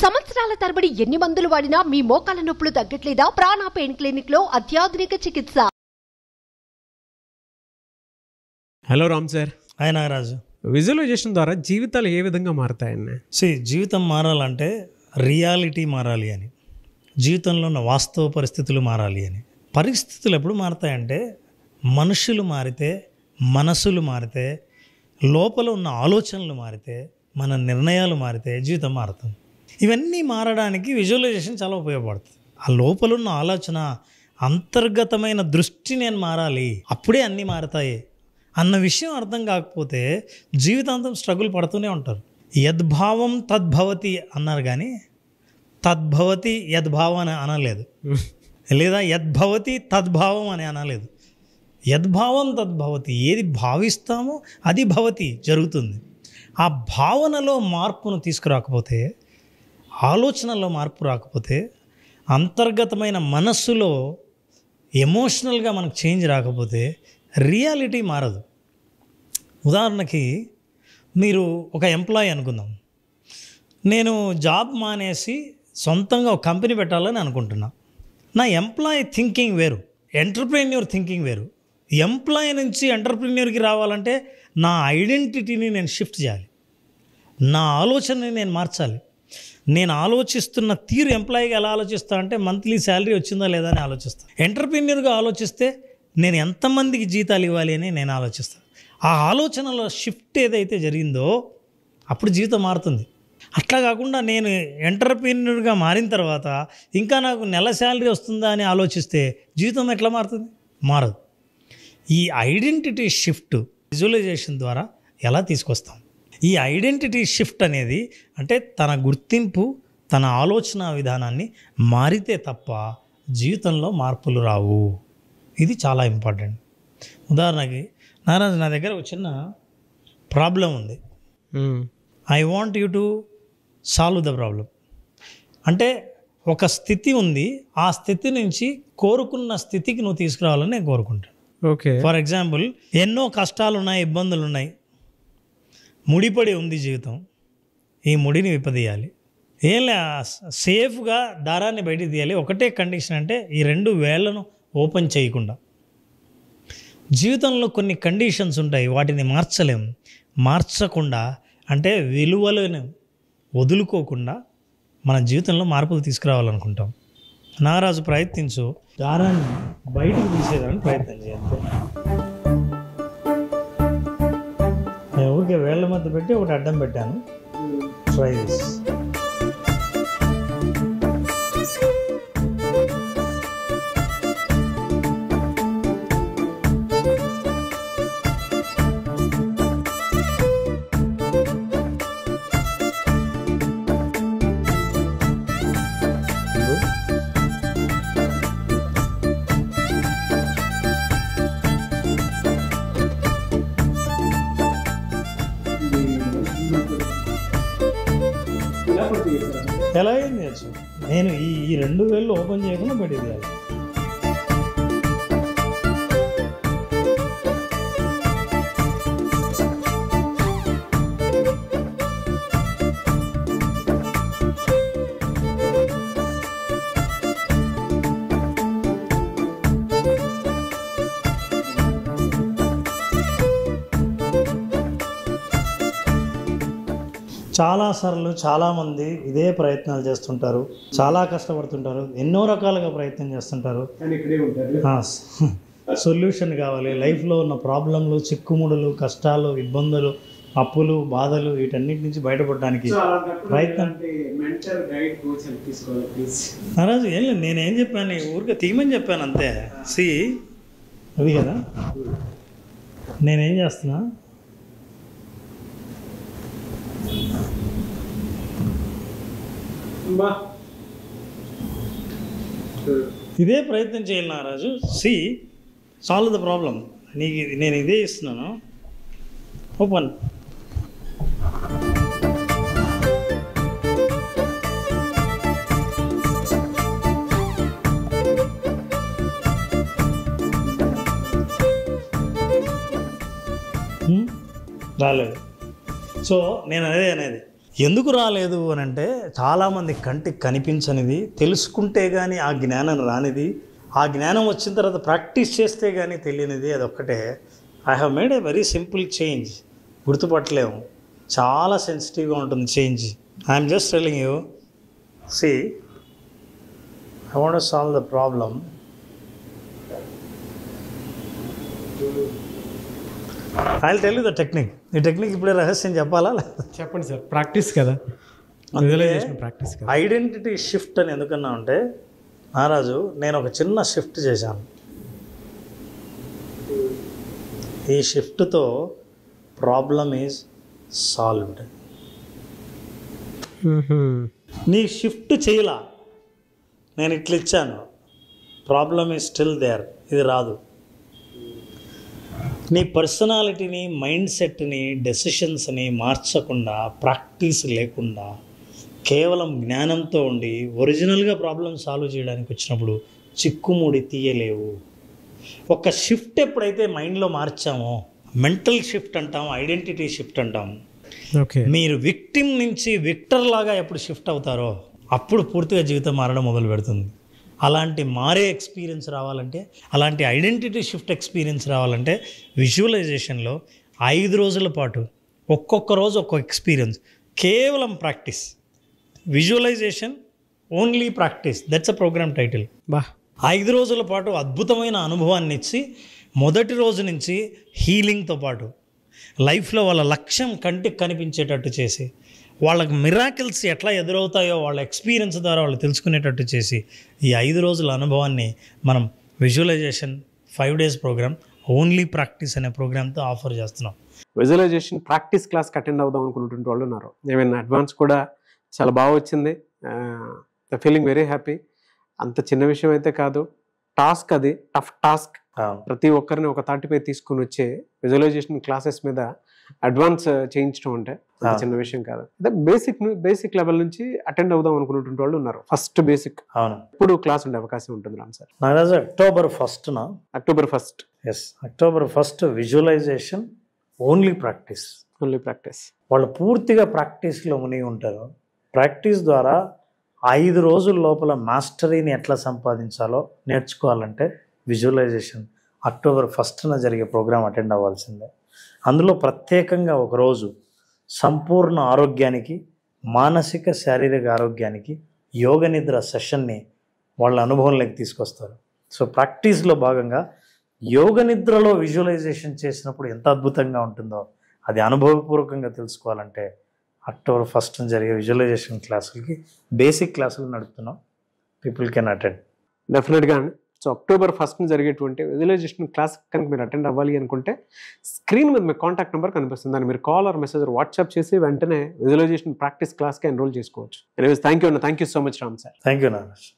సంవత్సరాల తరబడి ఎన్ని మందులు వాడినా మీ మోకాల నొప్పులు తగ్గట్లేదా? ప్రాణ పెయిన్ క్లినిక్ లో అత్యాధునిక చికిత్స. Hello Ram sir. Hi Nagaraju. Visualisation ద్వారా జీవితాలు ఏ విధంగా మారుతాయన్న? జీవితం మారాలంటే రియాలిటీ మారాలి అని, జీవితంలో ఉన్న వాస్తవ పరిస్థితులు మారాలి అని. పరిస్థితులు ఎప్పుడు మారుతాయంటే మనుషులు మారితే, మనసులు మారితే, లోపల ఉన్న ఆలోచనలు మారితే, మన నిర్ణయాలు మారితే జీవితం మారుతుంది. ఇవన్నీ మారడానికి విజువలైజేషన్ చాలా ఉపయోగపడుతుంది. ఆ లోపల ఉన్న ఆలోచన, అంతర్గతమైన దృష్టి నేను మారాలి, అప్పుడే అన్నీ మారుతాయి అన్న విషయం అర్థం కాకపోతే జీవితాంతం స్ట్రగుల్ పడుతూనే ఉంటారు. యద్భావం తద్భవతి అన్నారు కానీ తద్భవతి యద్భావం అని అనలేదు, లేదా యద్భవతి తద్భావం అని అనలేదు. యద్భావం తద్భవతి, ఏది భావిస్తామో అది భవతి, జరుగుతుంది. ఆ భావనలో మార్పును తీసుకురాకపోతే, ఆలోచనలో మార్పు రాకపోతే, అంతర్గతమైన మనస్సులో ఎమోషనల్గా మనకు చేంజ్ రాకపోతే రియాలిటీ మారదు. ఉదాహరణకి మీరు ఒక ఎంప్లాయీ అనుకుందాం. నేను జాబ్ మానేసి సొంతంగా ఒక కంపెనీ పెట్టాలని అనుకుంటున్నా. నా ఎంప్లాయీ థింకింగ్ వేరు, ఎంటర్ప్రెన్యూర్ థింకింగ్ వేరు. ఎంప్లాయీ నుంచి ఎంటర్ప్రెన్యూర్కి రావాలంటే నా ఐడెంటిటీని నేను షిఫ్ట్ చేయాలి, నా ఆలోచనని నేను మార్చాలి. నేను ఆలోచిస్తున్న తీరు ఎంప్లాయీగా ఎలా ఆలోచిస్తా అంటే మంత్లీ శాలరీ వచ్చిందా లేదా అని ఆలోచిస్తాను. ఎంటర్ప్రెన్యూర్గా ఆలోచిస్తే నేను ఎంతమందికి జీతాలు ఇవ్వాలి అని నేను ఆలోచిస్తాను. ఆ ఆలోచనలో షిఫ్ట్ ఏదైతే జరిగిందో అప్పుడు జీవితం మారుతుంది. అట్లా కాకుండా నేను ఎంటర్ప్రెన్యూర్గా మారిన తర్వాత ఇంకా నాకు నెల శాలరీ వస్తుందా అని ఆలోచిస్తే జీవితం ఎట్లా మారుతుంది? మారదు. ఈ ఐడెంటిటీ షిఫ్ట్ విజువలైజేషన్ ద్వారా ఎలా తీసుకొస్తాం? ఈ ఐడెంటిటీ షిఫ్ట్ అనేది అంటే తన గుర్తింపు, తన ఆలోచన విధానాన్ని మారితే తప్ప జీవితంలో మార్పులు రావు. ఇది చాలా ఇంపార్టెంట్. ఉదాహరణకి నారాజు, నా దగ్గర ఒక చిన్న ప్రాబ్లం ఉంది. I want you to solve the problem. అంటే ఒక స్థితి ఉంది, ఆ స్థితి నుంచి కోరుకున్న స్థితికి నువ్వు తీసుకురావాలని నేను కోరుకుంటాను. ఓకే. ఫర్ ఎగ్జాంపుల్, ఎన్నో కష్టాలు ఉన్నాయి, ఇబ్బందులు ఉన్నాయి, ముడిపడి ఉంది జీవితం. ఈ ముడిని విప్పదీయాలి. ఏం సేఫ్గా దారాన్ని బయటికి తీయాలి. ఒకటే కండిషన్, అంటే ఈ 2 వేళ్లను ఓపెన్ చేయకుండా. జీవితంలో కొన్ని కండిషన్స్ ఉంటాయి, వాటిని మార్చలేం. మార్చకుండా అంటే విలువలను వదులుకోకుండా మన జీవితంలో మార్పులు తీసుకురావాలనుకుంటాం. నాగరాజు, ప్రయత్నించు, దారాన్ని బయటకు తీసేదానికి ప్రయత్నం చేయాలి. ఊరికే వేళ్ల మధ్య పెట్టి ఒకటి అడ్డం పెట్టాను. Try this. ఎలా అయింది? నేను ఈ 2 వేళ్ళు ఓపెన్ చేయకుండా బయటికి తీయాలి. చాలాసార్లు చాలామంది ఇదే ప్రయత్నాలు చేస్తుంటారు, చాలా కష్టపడుతుంటారు, ఎన్నో రకాలుగా ప్రయత్నం చేస్తుంటారు. సొల్యూషన్ కావాలి. లైఫ్లో ఉన్న ప్రాబ్లంలు, చిక్కుముడులు, కష్టాలు, ఇబ్బందులు, అప్పులు, బాధలు, వీటన్నిటి నుంచి బయటపడడానికి ప్రయత్నం. నారాజు, ఏం లేదు, నేనేం చెప్పాను, ఊరికే తీయమని చెప్పాను అంతే. అది కదా నేనేం చేస్తున్నా. ఇదే ప్రయత్నం చేయాలి నారాజు. Solve the problem. నీకు నేను ఇదే ఇస్తున్నాను. ఓపెన్. రాలేదు. సో నేను అనేది ఎందుకు రాలేదు అని అంటే చాలామంది కంటికి కనిపించనిది, తెలుసుకుంటే కానీ ఆ జ్ఞానం రానిది, ఆ జ్ఞానం వచ్చిన తర్వాత ప్రాక్టీస్ చేస్తే కానీ తెలియనిది. అదొక్కటే. I have made a very simple change. గుర్తుపట్టలేము, చాలా సెన్సిటివ్గా ఉంటుంది change. I'm just telling you, see I want to solve the problem. I will tell you the technique. ఈ టెక్నిక్ ఇప్పుడే రహస్యం చెప్పాలా? చెప్పండి సార్. ప్రాక్టీస్ కదా, విజువలైజేషన్ ప్రాక్టీస్ కదా. ఐడెంటిటీ షిఫ్ట్ అని ఎందుకన్నా అంటే, మహారాజు నేను ఒక చిన్న షిఫ్ట్ చేశాను. ఈ షిఫ్ట్తో ప్రాబ్లమ్ ఈజ్ సాల్వ్డ్. నీ షిఫ్ట్ చేయలా, నేను ఇట్లా ఇచ్చాను, ప్రాబ్లమ్ ఈజ్ స్టిల్ దేర్, ఇది రాదు. నీ పర్సనాలిటీని, మైండ్ సెట్ని, డెసిషన్స్ని మార్చకుండా, ప్రాక్టీస్ లేకుండా, కేవలం జ్ఞానంతో ఉండి ఒరిజినల్గా ప్రాబ్లం సాల్వ్ చేయడానికి వచ్చినప్పుడు చిక్కుముడి తీయలేవు. ఒక షిఫ్ట్ ఎప్పుడైతే మైండ్లో మార్చామో, మెంటల్ షిఫ్ట్ అంటాం, ఐడెంటిటీ షిఫ్ట్ అంటాం. ఓకే. మీరు విక్టిమ్ నుంచి విక్టర్ లాగా ఎప్పుడు షిఫ్ట్ అవుతారో అప్పుడు పూర్తిగా జీవితం మారడం మొదలు పెడుతుంది. అలాంటి మారే ఎక్స్పీరియన్స్ రావాలంటే, అలాంటి ఐడెంటిటీ షిఫ్ట్ ఎక్స్పీరియన్స్ రావాలంటే విజువలైజేషన్లో 5 రోజుల పాటు ఒక్కొక్క రోజు ఒక్కొక్క ఎక్స్పీరియన్స్, కేవలం practice. Visualisation only practice, that's a programme title. బా. 5 రోజుల పాటు అద్భుతమైన అనుభవాన్ని ఇచ్చి, మొదటి రోజు నుంచి హీలింగ్తో పాటు లైఫ్లో వాళ్ళ లక్ష్యం కంటికి కనిపించేటట్టు చేసి, వాళ్ళకి మిరాకిల్స్ ఎట్లా ఎదురవుతాయో వాళ్ళ ఎక్స్పీరియన్స్ ద్వారా వాళ్ళు తెలుసుకునేటట్టు చేసి, ఈ 5 రోజుల అనుభవాన్ని మనం visualisation 5 days programme, only practice అనే ప్రోగ్రామ్తో ఆఫర్ చేస్తున్నాం. విజువలైజేషన్ ప్రాక్టీస్ క్లాస్కి అటెండ్ అవుదాం అనుకున్నటువంటి వాళ్ళు ఉన్నారు. ఏమైనా అడ్వాన్స్ కూడా చాలా బాగా వచ్చింది. Feeling very happy. అంత చిన్న విషయం అయితే కాదు, టాస్క్ అది, టఫ్ టాస్క్. ప్రతి ఒక్కరిని ఒక తాటిపై తీసుకుని వచ్చే విజువలైజేషన్ క్లాసెస్ మీద అడ్వాన్స్ చేయించడం అంటే అంత చిన్న విషయం కాదు. అదే బేసిక్ లెవెల్ నుంచి అటెండ్ అవుదాం అనుకున్నటువంటి వాళ్ళు ఉన్నారు. First basic. అవును. ఇప్పుడు క్లాస్ ఉండే అవకాశం ఉంటుంది Ram sir? Naraju October 1st. October 1st. Yes, October 1st visualisation only practice. Only practice. వాళ్ళు పూర్తిగా ప్రాక్టీస్లో మునిగి ఉంటారు. ప్రాక్టీస్ ద్వారా 5 రోజుల లోపల మాస్టరీని ఎట్లా సంపాదించాలో నేర్చుకోవాలంటే విజువలైజేషన్ October 1st జరిగే ప్రోగ్రాం అటెండ్ అవ్వాల్సిందే. అందులో ప్రత్యేకంగా ఒకరోజు సంపూర్ణ ఆరోగ్యానికి, మానసిక శారీరక ఆరోగ్యానికి యోగ నిద్ర సెషన్ని వాళ్ళ అనుభవంలోకి తీసుకొస్తారు. సో ప్రాక్టీస్లో భాగంగా యోగ నిద్రలో విజువలైజేషన్ చేసినప్పుడు ఎంత అద్భుతంగా ఉంటుందో అది అనుభవపూర్వకంగా తెలుసుకోవాలంటే October 1st జరిగే విజువలైజేషన్ క్లాసులకి బేసిక్ క్లాసులు నడుపుతున్నాం. People can attend. డెఫినెట్గా అండి. సో October 1st జరిగేటువంటి విజువలైజేషన్ క్లాస్ కనుక మీరు అటెండ్ అవ్వాలి అనుకుంటే స్క్రీన్ మీద మీ కాంటాక్ట్ నెంబర్ కనిపిస్తుంది. దాన్ని మీరు కాల్ ఆర్ మెసేజ్ వాట్సాప్ చేసి వెంటనే విజువలైజేషన్ ప్రాక్టీస్ క్లాస్కి ఎన్రోల్ చేసుకోవచ్చు. Anyways, thank you so much Ram sir. Thank you Naraj.